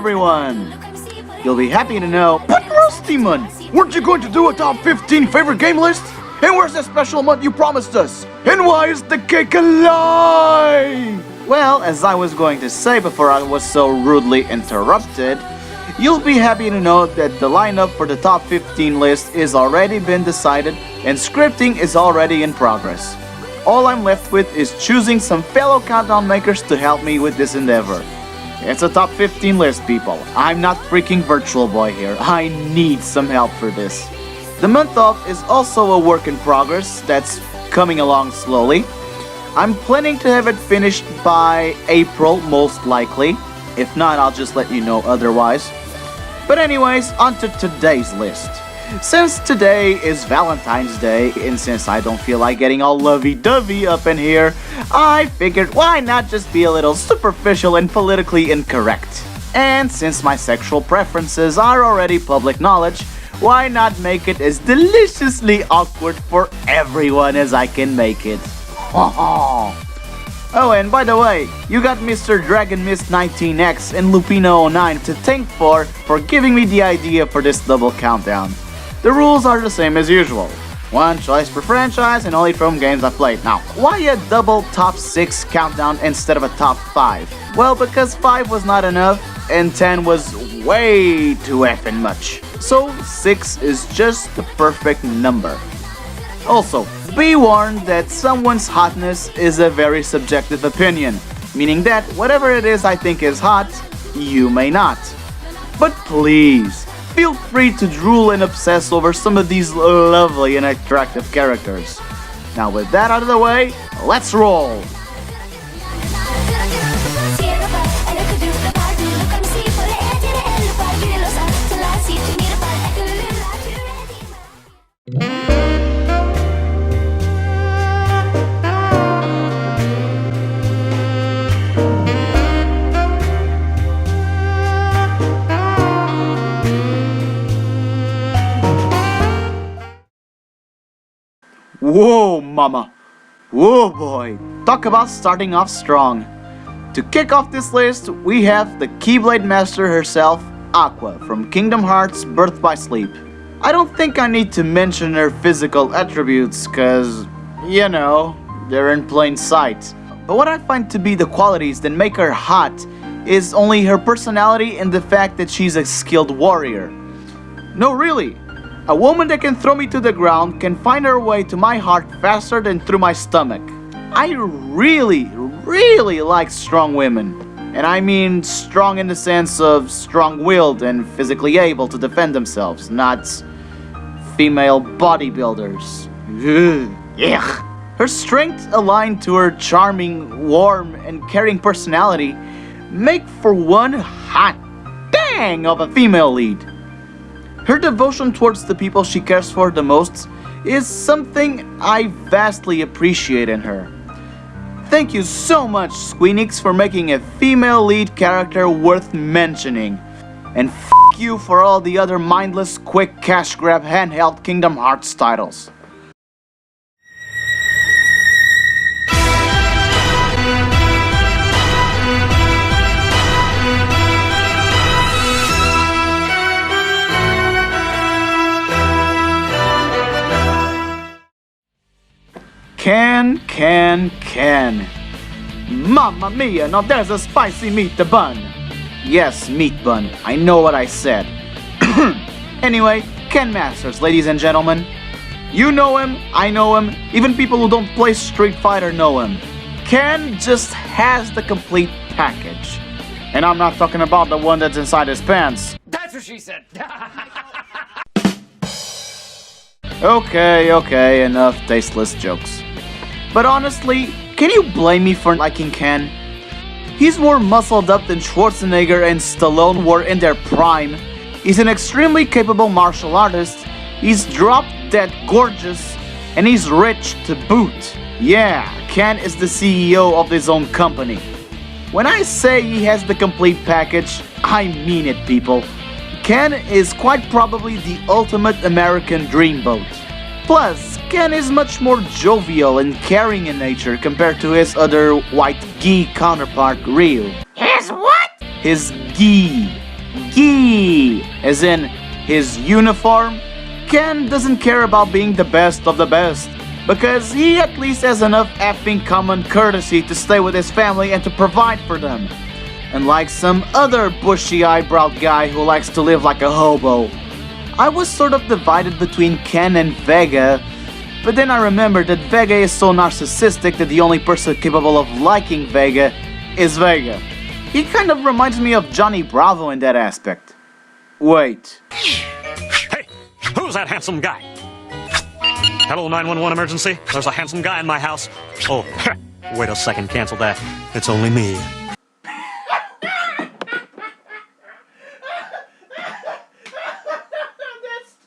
everyone! You'll be happy to know, but Rusty Man, weren't you going to do a top 15 favorite game list? And where's that special month you promised us? And why is the cake a lie? Well, as I was going to say before I was so rudely interrupted, you'll be happy to know that the lineup for the top 15 list is already been decided and scripting is already in progress. All I'm left with is choosing some fellow countdown makers to help me with this endeavor. It's a top 15 list, people. I'm not freaking Virtual Boy here. I need some help for this. The month off is also a work in progress that's coming along slowly. I'm planning to have it finished by April, most likely. If not, I'll just let you know otherwise. But anyways, on to today's list. Since today is Valentine's Day, and since I don't feel like getting all lovey-dovey up in here, I figured why not just be a little superficial and politically incorrect. And since my sexual preferences are already public knowledge, why not make it as deliciously awkward for everyone as I can make it? Oh, and by the way, you got Mr. Dragon Mist 19X and Lupino09 to thank for giving me the idea for this double countdown. The rules are the same as usual. One choice per franchise and only from games I played. Now, why a double top 6 countdown instead of a top 5? Well, because 5 was not enough and 10 was way too effing much. So 6 is just the perfect number. Also, be warned that someone's hotness is a very subjective opinion, meaning that whatever it is I think is hot, you may not. But please, feel free to drool and obsess over some of these lovely and attractive characters. Now with that out of the way, let's roll! Whoa, mama. Whoa, boy. Talk about starting off strong. To kick off this list, we have the Keyblade Master herself, Aqua, from Kingdom Hearts Birth by Sleep. I don't think I need to mention her physical attributes, cause, you know, they're in plain sight. But what I find to be the qualities that make her hot is only her personality and the fact that she's a skilled warrior. No, really. A woman that can throw me to the ground can find her way to my heart faster than through my stomach. I really like strong women. And I mean strong in the sense of strong-willed and physically able to defend themselves, not female bodybuilders. Ugh. Her strength aligned to her charming, warm, and caring personality make for one hot dang of a female lead. Her devotion towards the people she cares for the most is something I vastly appreciate in her. Thank you so much, Squeenix, for making a female lead character worth mentioning. And f*** you for all the other mindless, quick cash grab handheld Kingdom Hearts titles. Can. Mamma mia, now there's a spicy meat bun. Yes, meat bun. I know what I said. Anyway, Ken Masters, ladies and gentlemen. You know him, I know him, even people who don't play Street Fighter know him. Ken just has the complete package. And I'm not talking about the one that's inside his pants. That's what she said. Okay, enough tasteless jokes. But honestly, can you blame me for liking Ken? He's more muscled up than Schwarzenegger and Stallone were in their prime. He's an extremely capable martial artist, he's drop-dead gorgeous, and he's rich to boot. Yeah, Ken is the CEO of his own company. When I say he has the complete package, I mean it, people. Ken is quite probably the ultimate American dreamboat. Plus, Ken is much more jovial and caring in nature compared to his other white gi counterpart, Ryu. His what? His gi. key, as in his uniform. Ken doesn't care about being the best of the best, because he at least has enough effing common courtesy to stay with his family and to provide for them. Unlike some other bushy eyebrow guy who likes to live like a hobo. I was sort of divided between Ken and Vega, but then I remembered that Vega is so narcissistic that the only person capable of liking Vega is Vega. He kind of reminds me of Johnny Bravo in that aspect. Wait. Hey, who's that handsome guy? Hello, 911 emergency? There's a handsome guy in my house. Oh, wait a second, cancel that. It's only me. That's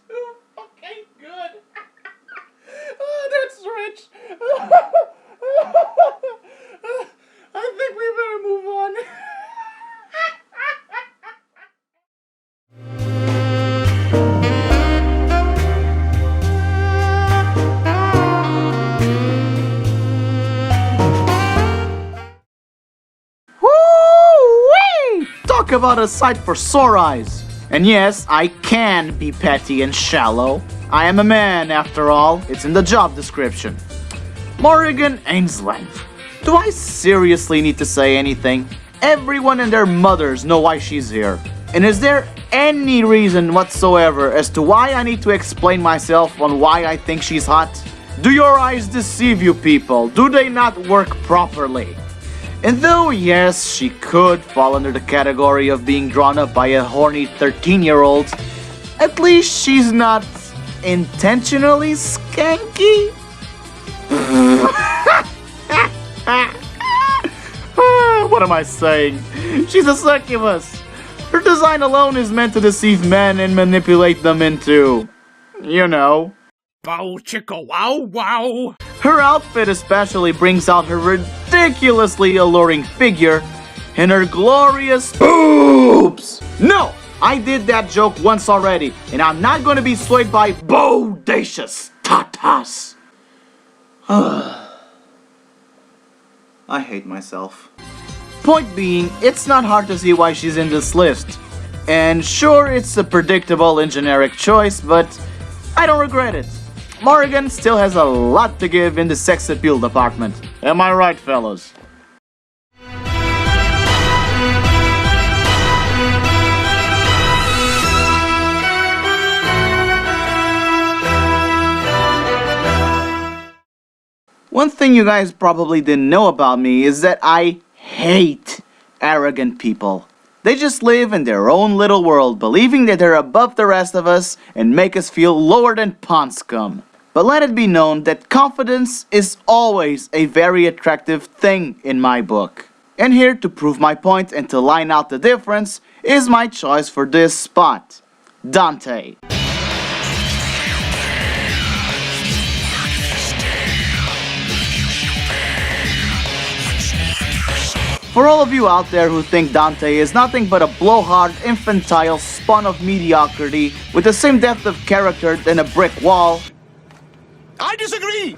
too fucking good. Oh, that's rich. I think we better move on. Woo-wee! Talk about a sight for sore eyes. And yes, I can be petty and shallow. I am a man, after all. It's in the job description. Morrigan Ainsland. Do I seriously need to say anything? Everyone and their mothers know why she's here. And is there any reason whatsoever as to why I need to explain myself on why I think she's hot? Do your eyes deceive you people? Do they not work properly? And though, yes, she could fall under the category of being drawn up by a horny 13-year-old, at least she's not intentionally skanky? What am I saying? She's a succubus. Her design alone is meant to deceive men and manipulate them into, you know. Bow chicka wow wow! Her outfit especially brings out her ridiculously alluring figure and her glorious boobs! No! I did that joke once already, and I'm not gonna be swayed by bodacious tatas. I hate myself. Point being, it's not hard to see why she's in this list. And sure, it's a predictable and generic choice, but I don't regret it. Morrigan still has a lot to give in the sex appeal department. Am I right, fellas? One thing you guys probably didn't know about me is that I hate arrogant people. They just live in their own little world, believing that they're above the rest of us and make us feel lower than pond scum. But let it be known that confidence is always a very attractive thing in my book. And here to prove my point and to line out the difference is my choice for this spot, Dante. For all of you out there who think Dante is nothing but a blowhard, infantile spawn of mediocrity with the same depth of character than a brick wall, I disagree!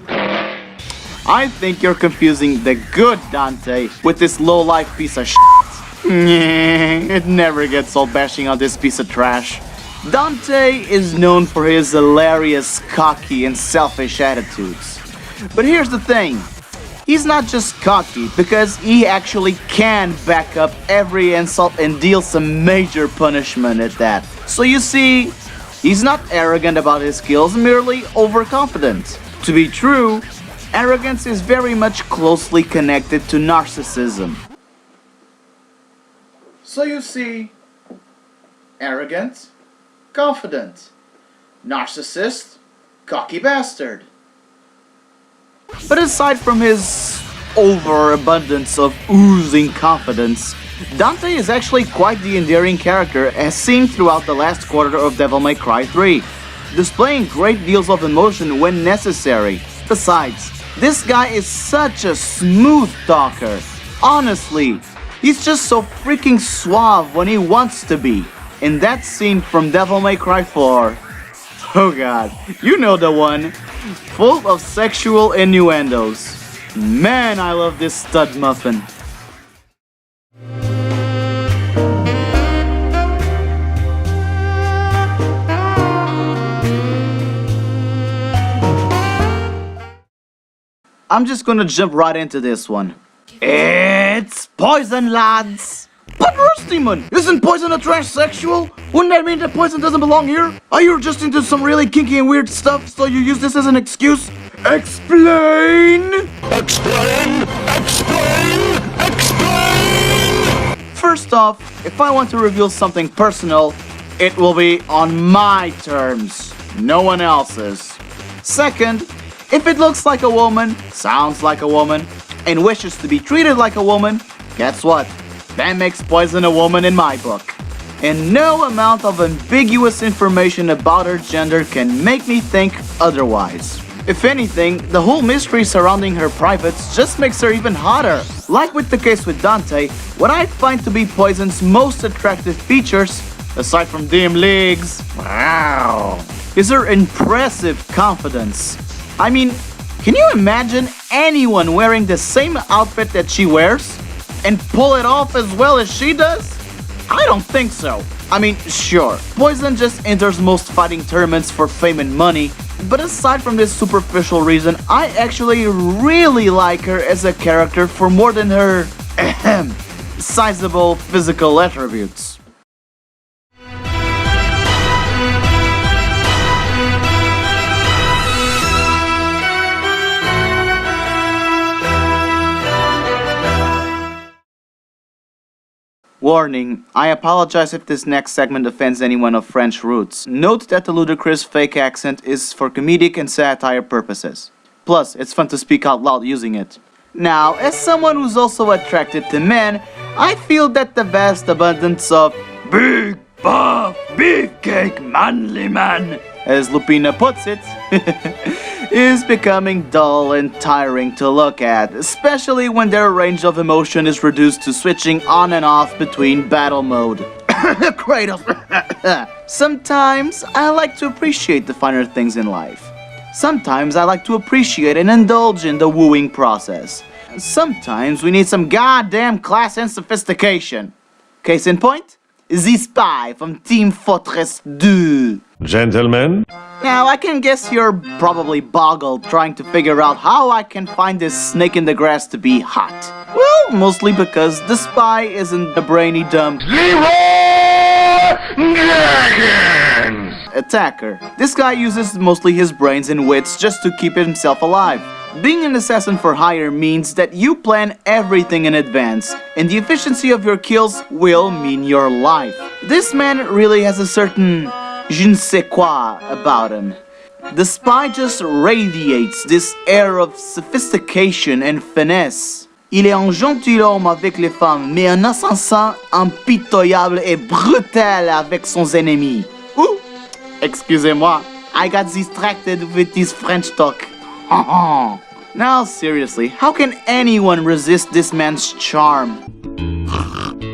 I think you're confusing the good Dante with this low-life piece of shit. It never gets old bashing on this piece of trash. Dante is known for his hilarious, cocky, and selfish attitudes. But here's the thing. He's not just cocky, because he actually can back up every insult and deal some major punishment at that. So you see, he's not arrogant about his skills, merely overconfident. To be true, arrogance is very much closely connected to narcissism. So you see, arrogant, confident, narcissist, cocky bastard. But aside from his overabundance of oozing confidence, Dante is actually quite the endearing character as seen throughout the last quarter of Devil May Cry 3, displaying great deals of emotion when necessary. Besides, this guy is such a smooth talker. Honestly, he's just so freaking suave when he wants to be. In that scene from Devil May Cry 4, oh god, you know the one, full of sexual innuendos. Man, I love this stud muffin. I'm just gonna jump right into this one. It's poison, lads! But Rusty-man, isn't poison a transsexual? Wouldn't that mean that poison doesn't belong here? Are you just into some really kinky and weird stuff, so you use this as an excuse? Explain! Explain! Explain! Explain! First off, if I want to reveal something personal, it will be on my terms, no one else's. Second, if it looks like a woman, sounds like a woman, and wishes to be treated like a woman, guess what? That makes poison a woman in my book. And no amount of ambiguous information about her gender can make me think otherwise. If anything, the whole mystery surrounding her privates just makes her even hotter. Like with the case with Dante, what I find to be Poison's most attractive features, aside from dim legs, wow, is her impressive confidence. I mean, can you imagine anyone wearing the same outfit that she wears and pull it off as well as she does? I don't think so. I mean, sure, Poison just enters most fighting tournaments for fame and money, but aside from this superficial reason, I actually really like her as a character for more than her sizable physical attributes. Warning, I apologize if this next segment offends anyone of French roots. Note that the ludicrous fake accent is for comedic and satire purposes. Plus, it's fun to speak out loud using it. Now, as someone who's also attracted to men, I feel that the vast abundance of big, buff, beefcake, manly man, as Lupina puts it, is becoming dull and tiring to look at, especially when their range of emotion is reduced to switching on and off between battle mode. Kratos. Sometimes I like to appreciate the finer things in life. Sometimes I like to appreciate and indulge in the wooing process. Sometimes we need some goddamn class and sophistication. Case in point, the spy from Team Fortress 2. Gentlemen? Now, I can guess you're probably boggled trying to figure out how I can find this snake in the grass to be hot. Well, mostly because the spy isn't a brainy dumb attacker. This guy uses mostly his brains and wits just to keep himself alive. Being an assassin for hire means that you plan everything in advance, and the efficiency of your kills will mean your life. This man really has a certain je ne sais quoi about him. The spy just radiates this air of sophistication and finesse. Il est un gentilhomme avec les femmes, mais un assassin impitoyable et brutal avec ses ennemis. Ooh, excusez-moi, I got distracted with this French talk. Now seriously, how can anyone resist this man's charm?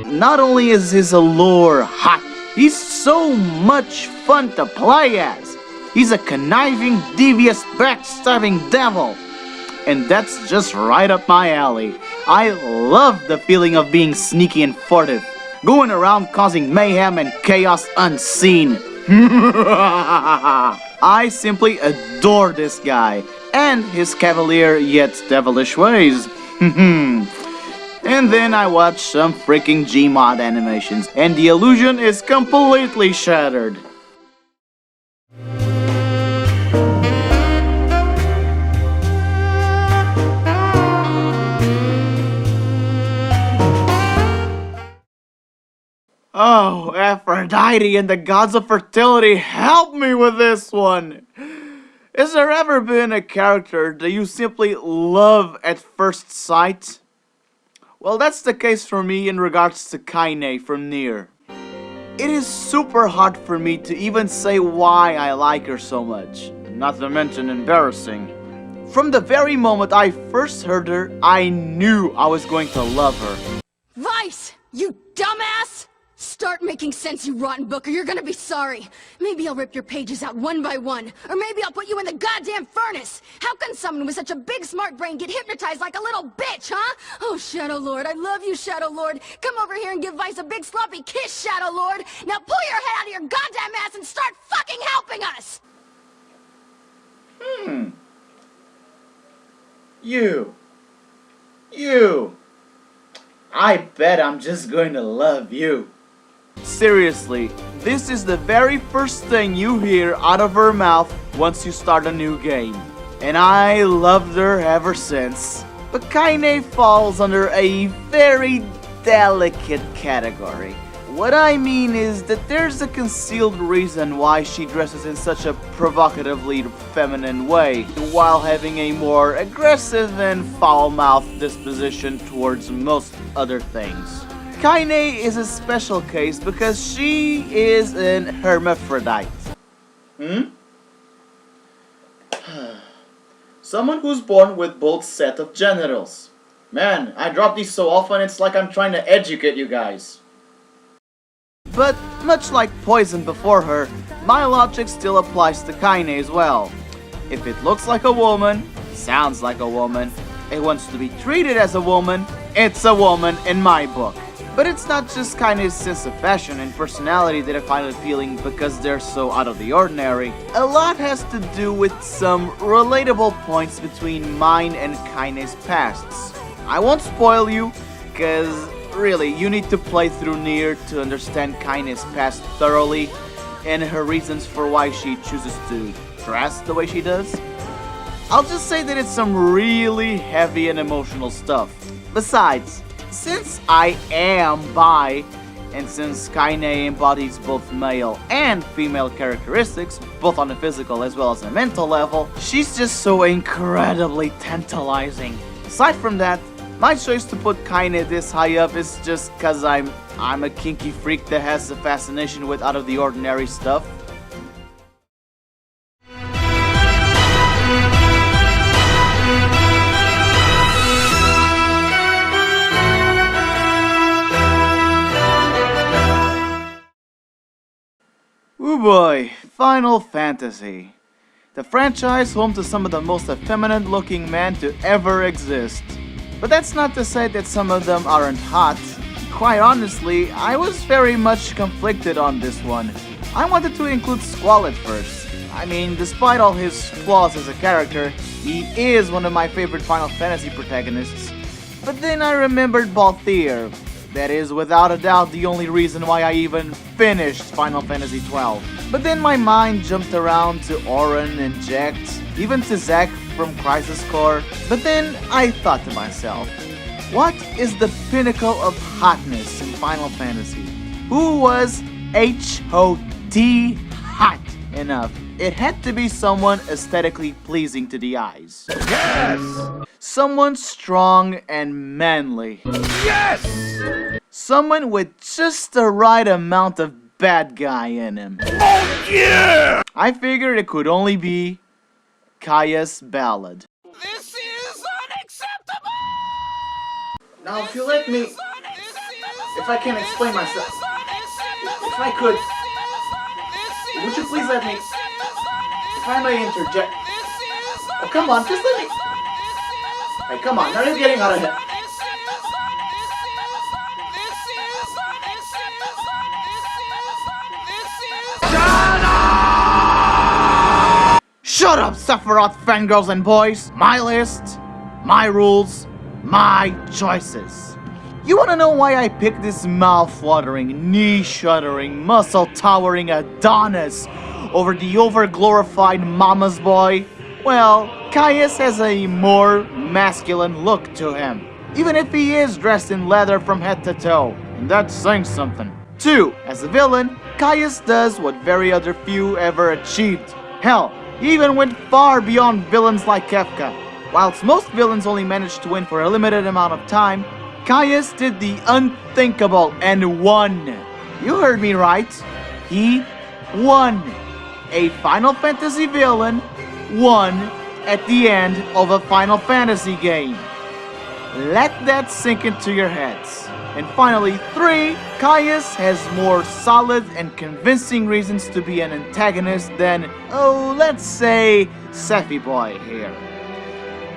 Not only is his allure hot, he's so much fun to play as. He's a conniving, devious, backstabbing devil. And that's just right up my alley. I love the feeling of being sneaky and furtive, going around causing mayhem and chaos unseen. I simply adore this guy and his cavalier yet devilish ways. And then I watch some freaking Gmod animations, and the illusion is completely shattered. Oh, Aphrodite and the gods of fertility, help me with this one! Has there ever been a character that you simply love at first sight? Well, that's the case for me in regards to Kaine from Nier. It is super hard for me to even say why I like her so much, not to mention embarrassing. From the very moment I first heard her, I knew I was going to love her. Vice, you dumbass! Start making sense, you rotten book, or you're gonna be sorry. Maybe I'll rip your pages out one by one, or maybe I'll put you in the goddamn furnace. How can someone with such a big smart brain get hypnotized like a little bitch, huh? Oh, Shadow Lord, I love you, Shadow Lord. Come over here and give Vice a big sloppy kiss, Shadow Lord. Now pull your head out of your goddamn ass and start fucking helping us! You. I bet I'm just going to love you. Seriously, this is the very first thing you hear out of her mouth once you start a new game. And I loved her ever since. But Kaine falls under a very delicate category. What I mean is that there's a concealed reason why she dresses in such a provocatively feminine way, while having a more aggressive and foul-mouthed disposition towards most other things. Kaine is a special case because she is an hermaphrodite. Someone who's born with both set of genitals. Man, I drop these so often it's like I'm trying to educate you guys. But, much like Poison before her, my logic still applies to Kaine as well. If it looks like a woman, sounds like a woman, it wants to be treated as a woman, it's a woman in my book. But it's not just Kaine's sense of fashion and personality that I find appealing because they're so out of the ordinary. A lot has to do with some relatable points between mine and Kaine's pasts. I won't spoil you, cause really, you need to play through Nier to understand Kaine's past thoroughly and her reasons for why she chooses to dress the way she does. I'll just say that it's some really heavy and emotional stuff. Besides, since I am bi, and since Kaine embodies both male and female characteristics, both on a physical as well as a mental level, she's just so incredibly tantalizing. Aside from that, my choice to put Kaine this high up is just cause I'm a kinky freak that has a fascination with out of the ordinary stuff. Ooh boy, Final Fantasy. The franchise home to some of the most effeminate looking men to ever exist. But that's not to say that some of them aren't hot. Quite honestly, I was very much conflicted on this one. I wanted to include Squall at first. I mean, despite all his flaws as a character, he is one of my favorite Final Fantasy protagonists. But then I remembered Balthier. That is without a doubt the only reason why I even finished Final Fantasy XII. But then my mind jumped around to Auron and Jecht, even to Zack from Crisis Core. But then I thought to myself, what is the pinnacle of hotness in Final Fantasy? Who was H-O-T hot enough? It had to be someone aesthetically pleasing to the eyes. Yes! Someone strong and manly. Yes! Someone with just the right amount of bad guy in him. Oh yeah! I figured it could only be Kaya's Ballad. This is unacceptable! Now if you let me, if I can explain myself, if I could, would you please let me, if I may interject. Oh, come on, just let me. Hey, come on, now you're getting out of here. Shut up, Sephiroth fangirls and boys! My list, my rules, my choices. You wanna know why I picked this mouth-watering, knee-shuddering, muscle-towering Adonis over the over-glorified mama's boy? Well, Caius has a more masculine look to him, even if he is dressed in leather from head to toe, and that's saying something. 2. As a villain, Caius does what very other few ever achieved. Hell, he even went far beyond villains like Kefka. Whilst most villains only managed to win for a limited amount of time, Caius did the unthinkable and won. You heard me right. He won. A Final Fantasy villain won at the end of a Final Fantasy game. Let that sink into your heads. And finally, 3, Caius has more solid and convincing reasons to be an antagonist than, oh, let's say, Sephi Boy here.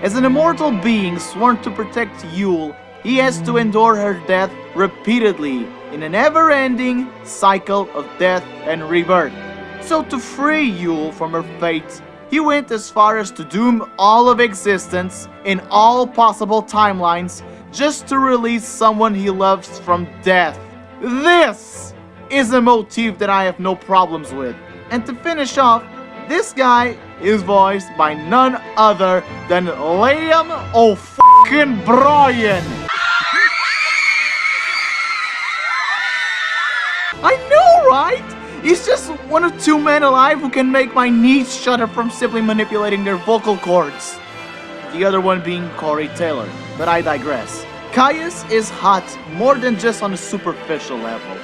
As an immortal being sworn to protect Yule, he has to endure her death repeatedly in a never-ending cycle of death and rebirth. So to free Yule from her fate, He went as far as to doom all of existence in all possible timelines just to release someone he loves from death. This is a motif that I have no problems with. And to finish off, this guy is voiced by none other than Liam O'Brien. I know, right? He's just one of two men alive who can make my knees shudder from simply manipulating their vocal cords. The other one being Corey Taylor, but I digress. Caius is hot more than just on a superficial level,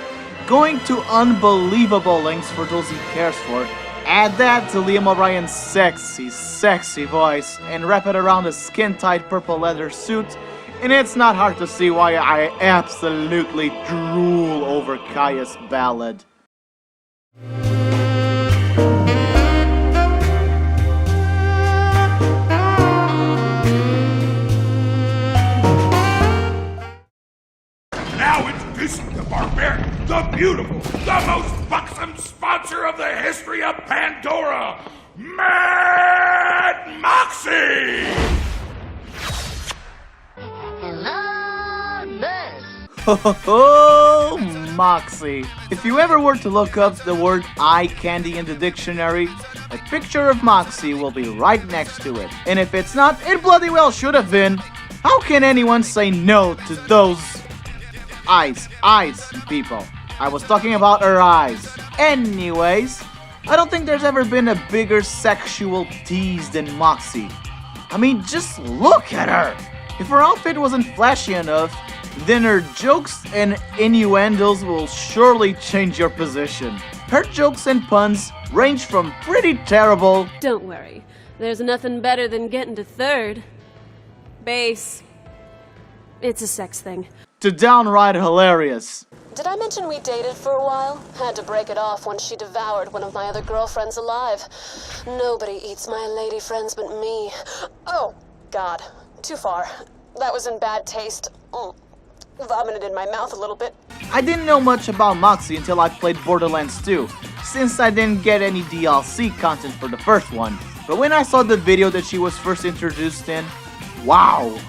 going to unbelievable lengths for those he cares for. Add that to Liam O'Brien's sexy voice, and wrap it around a skin-tight purple leather suit, and it's not hard to see why I absolutely drool over Caius' ballad. Now introducing the barbarian, the beautiful, the most buxom sponsor of the history of Pandora, Mad Moxie! Oh, Moxie. If you ever were to look up the word eye candy in the dictionary, a picture of Moxie will be right next to it. And if it's not, it bloody well should have been. How can anyone say no to those eyes, people? I was talking about her eyes. Anyways, I don't think there's ever been a bigger sexual tease than Moxie. I mean, just look at her. If her outfit wasn't flashy enough, then her jokes and innuendos will surely change your position. Her jokes and puns range from pretty terrible. Don't worry, there's nothing better than getting to third. Base. It's a sex thing. To downright hilarious. Did I mention we dated for a while? Had to break it off when she devoured one of my other girlfriends alive. Nobody eats my lady friends but me. Oh, God. Too far. That was in bad taste. Vomited in my mouth a little bit. I didn't know much about Moxie until I played Borderlands 2, since I didn't get any DLC content for the first one. But when I saw the video that she was first introduced in, wow!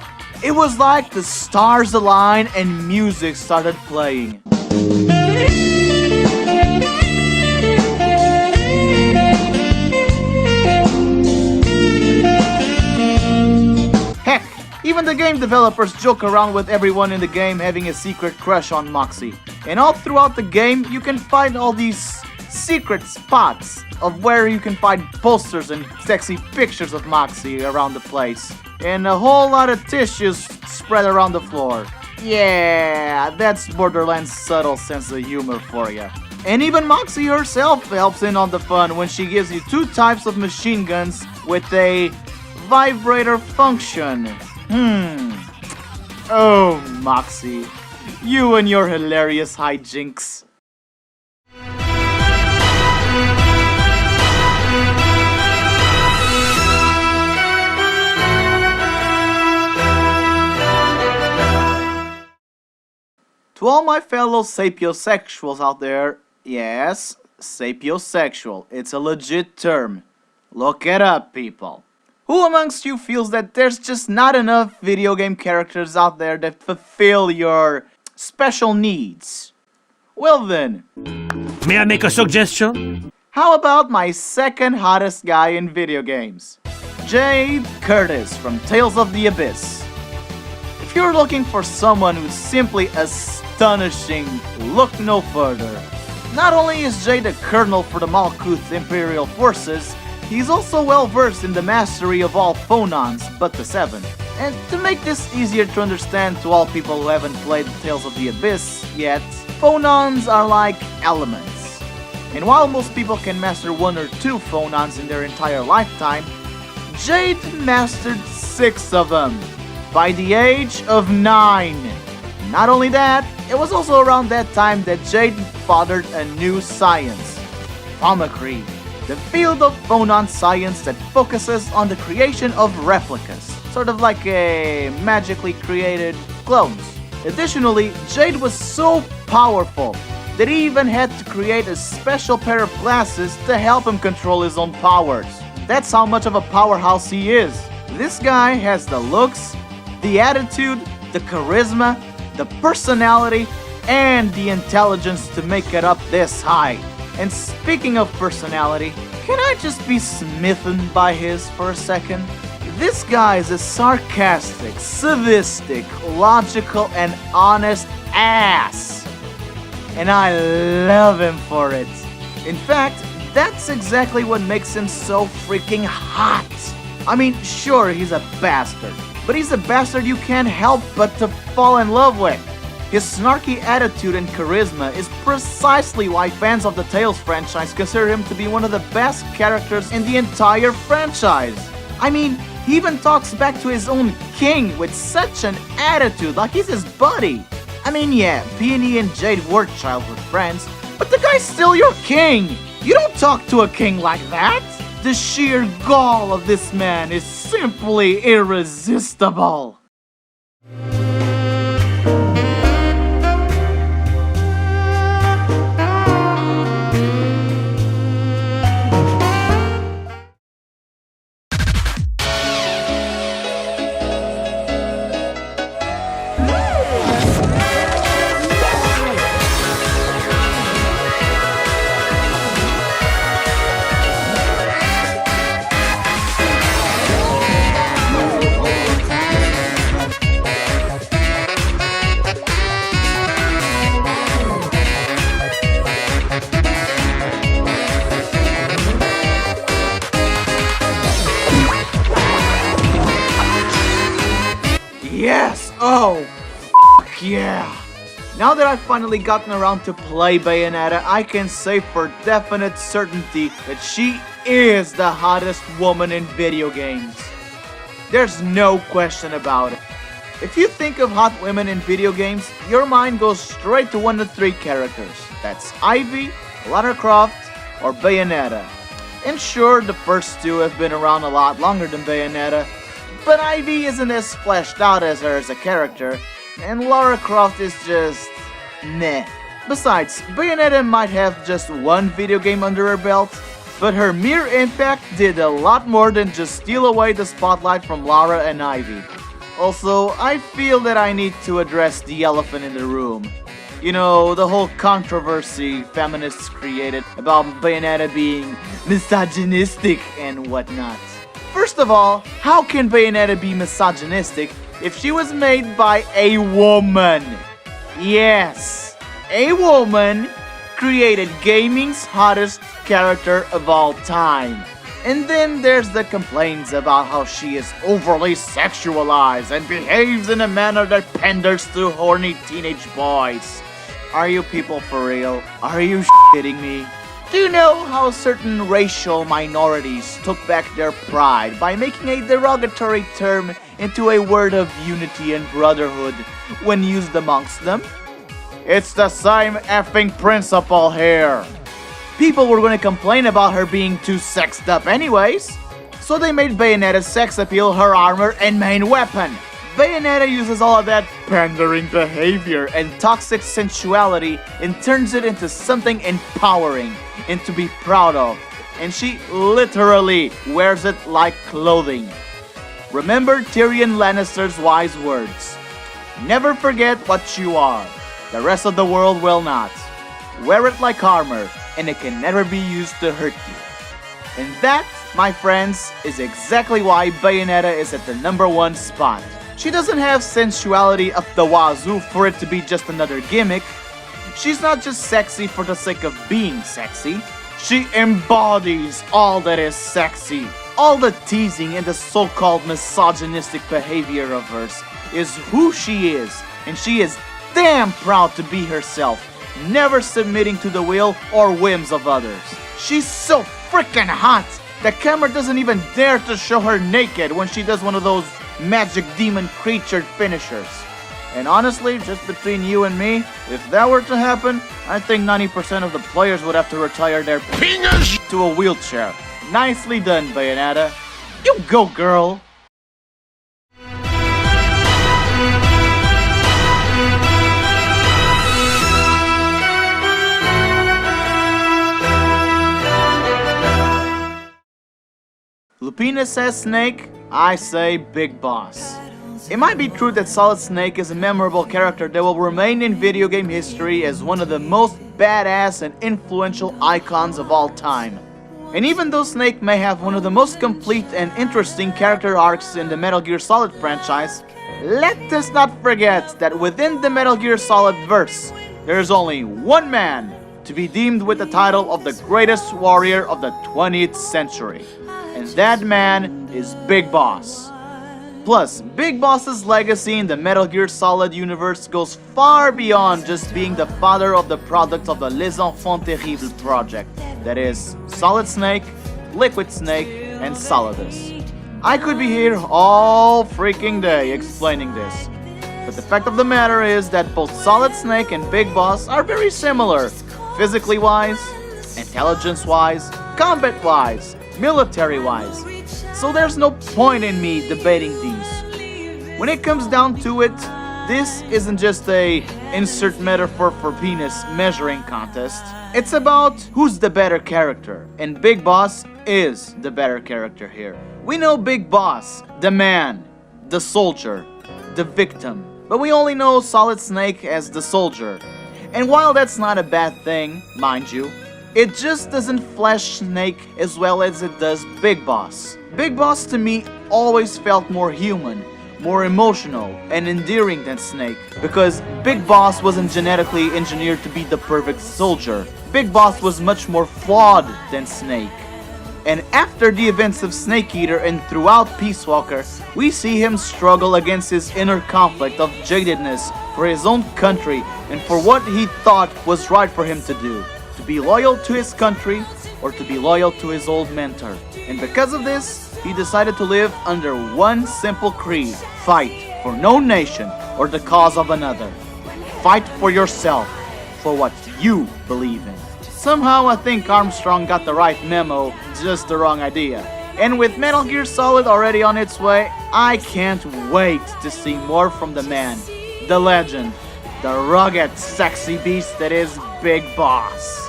It was like the stars aligned and music started playing. Heck, even the game developers joke around with everyone in the game having a secret crush on Moxie. And all throughout the game, you can find all these secret spots of where you can find posters and sexy pictures of Moxie around the place. And a whole lot of tissues spread around the floor. Yeah, that's Borderlands' subtle sense of humor for you. And even Moxie herself helps in on the fun when she gives you two types of machine guns with a vibrator function. Oh, Moxie, you and your hilarious hijinks. To all my fellow sapiosexuals out there, yes, sapiosexual, it's a legit term. Look it up, people. Who amongst you feels that there's just not enough video game characters out there that fulfill your special needs? Well then, May I make a suggestion? how about my second hottest guy in video games? Jade Curtis from Tales of the Abyss. If you're looking for someone who's simply astonishing, look no further. Not only is Jade a colonel for the Malkuth Imperial Forces, he's also well versed in the mastery of all phonons but the 7. And to make this easier to understand to all people who haven't played Tales of the Abyss yet, phonons are like elements. And while most people can master 1 or 2 phonons in their entire lifetime, Jade mastered 6 of them by the age of 9. Not only that, it was also around that time that Jade fathered a new science, Thaumaturgy, the field of phonon science that focuses on the creation of replicas, sort of like a magically created clones. Additionally, Jade was so powerful that he even had to create a special pair of glasses to help him control his own powers. That's how much of a powerhouse he is. This guy has the looks, the attitude, the charisma, the personality, and the intelligence to make it up this high. And speaking of personality, can I just be smitten by his for a second? This guy is a sarcastic, sadistic, logical, and honest ass. And I love him for it. In fact, that's exactly what makes him so freaking hot. I mean, sure, he's a bastard, but he's a bastard you can't help but to fall in love with. His snarky attitude and charisma is precisely why fans of the Tales franchise consider him to be one of the best characters in the entire franchise. I mean, he even talks back to his own king with such an attitude, like he's his buddy. I mean, yeah, Peony and Jade were childhood friends, but the guy's still your king. You don't talk to a king like that. The sheer gall of this man is simply irresistible. Yes! Oh, fuck yeah! Now that I've finally gotten around to play Bayonetta, I can say for definite certainty that she is the hottest woman in video games. There's no question about it. If you think of hot women in video games, your mind goes straight to one of three characters. That's Ivy, Lara Croft, or Bayonetta. And sure, the first two have been around a lot longer than Bayonetta, but Ivy isn't as fleshed out as her as a character, and Lara Croft is just meh. Besides, Bayonetta might have just one video game under her belt, but her mere impact did a lot more than just steal away the spotlight from Lara and Ivy. Also, I feel that I need to address the elephant in the room. You know, the whole controversy feminists created about Bayonetta being misogynistic and whatnot. First of all, how can Bayonetta be misogynistic if she was made by a woman? Yes, a woman created gaming's hottest character of all time. And then there's the complaints about how she is overly sexualized and behaves in a manner that panders to horny teenage boys. Are you people for real? Are you shitting me? Do you know how certain racial minorities took back their pride by making a derogatory term into a word of unity and brotherhood when used amongst them? It's the same effing principle here. People were gonna complain about her being too sexed up anyways, so they made Bayonetta's sex appeal her armor and main weapon. Bayonetta uses all of that pandering behavior and toxic sensuality and turns it into something empowering and to be proud of, and she literally wears it like clothing. Remember Tyrion Lannister's wise words: never forget what you are. The rest of the world will not. Wear it like armor, and it can never be used to hurt you. And that, my friends, is exactly why Bayonetta is at the #1 spot. She doesn't have sensuality up the wazoo for it to be just another gimmick. She's not just sexy for the sake of being sexy. She embodies all that is sexy. All the teasing and the so-called misogynistic behavior of hers is who she is, and she is damn proud to be herself, never submitting to the will or whims of others. She's so freaking hot, the camera doesn't even dare to show her naked when she does one of those magic demon creature finishers. And honestly, just between you and me, if that were to happen, I think 90% of the players would have to retire their penis to a wheelchair. Nicely done, Bayonetta. You go, girl! Penis says Snake, I say Big Boss. It might be true that Solid Snake is a memorable character that will remain in video game history as one of the most badass and influential icons of all time. And even though Snake may have one of the most complete and interesting character arcs in the Metal Gear Solid franchise, let us not forget that within the Metal Gear Solid verse, there is only one man to be deemed with the title of the greatest warrior of the 20th century. And that man is Big Boss. Plus, Big Boss's legacy in the Metal Gear Solid universe goes far beyond just being the father of the product of the Les Enfants Terribles project. That is, Solid Snake, Liquid Snake, and Solidus. I could be here all freaking day explaining this. But the fact of the matter is that both Solid Snake and Big Boss are very similar. Physically wise, intelligence wise, combat wise, military wise. So there's no point in me debating these. When it comes down to it, this isn't just a insert metaphor for penis measuring contest. It's about who's the better character, and Big Boss is the better character here. We know Big Boss, the man, the soldier, the victim, but we only know Solid Snake as the soldier. And while that's not a bad thing, mind you, it just doesn't flesh Snake as well as it does Big Boss. Big Boss to me always felt more human, more emotional and endearing than Snake, because Big Boss wasn't genetically engineered to be the perfect soldier. Big Boss was much more flawed than Snake. And after the events of Snake Eater and throughout Peace Walker, we see him struggle against his inner conflict of jadedness for his own country and for what he thought was right for him to do. To be loyal to his country or to be loyal to his old mentor. And because of this, he decided to live under one simple creed. Fight for no nation or the cause of another. Fight for yourself, for what you believe in. Somehow I think Armstrong got the right memo, just the wrong idea. And with Metal Gear Solid already on its way, I can't wait to see more from the man, the legend, the rugged, sexy beast that is Big Boss.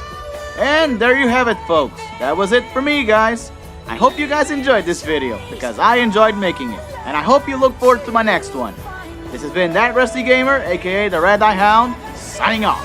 And there you have it, folks. That was it for me, guys. I hope you guys enjoyed this video, because I enjoyed making it. And I hope you look forward to my next one. This has been That Rusty Gamer, aka the Red Eye Hound, signing off.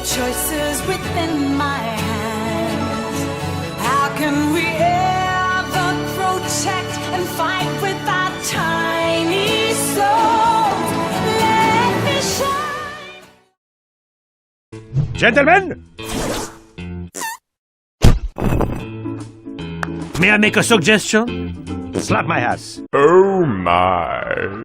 Choices within my hands. How can we ever protect and fight with our tiny souls? Let me shine. Gentlemen! May I make a suggestion? Slap my ass. Oh my.